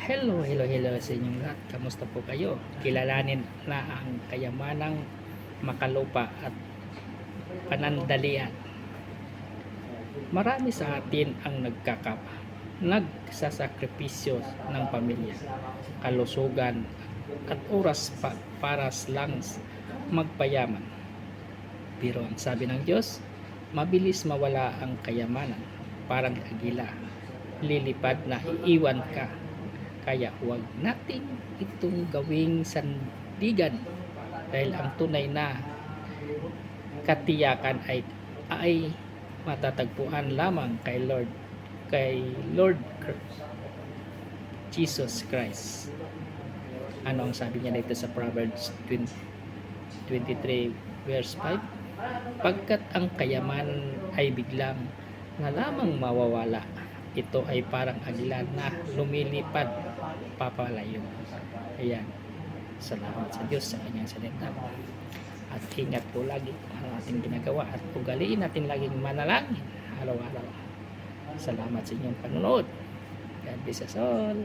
Hello sa inyong lahat. Kamusta po kayo? Kilalanin na ang kayamanang makalupa at panandalian. Marami sa atin ang nagsasakripisyo ng pamilya, kalusugan at oras para lang magpayaman. Pero ang sabi ng Diyos, mabilis mawala ang kayamanan, parang agila. Lilipad na iiwan ka. Kaya huwag natin itong gawing sandigan dahil ang tunay na katiyakan ay matatagpuan lamang kay Lord Jesus Christ. Ano ang sabi niya dito sa Proverbs 23 verse 5? Pagkat ang kayaman ay biglang na lamang mawawala, ito ay parang agila na lumilipad papalayo. Ayan. Salamat sa Diyos sa kanyang salita. At ingat po lagi ang ating ginagawa at ugaliin natin laging manalangin araw-araw. Salamat sa inyong panonood. God bless us all.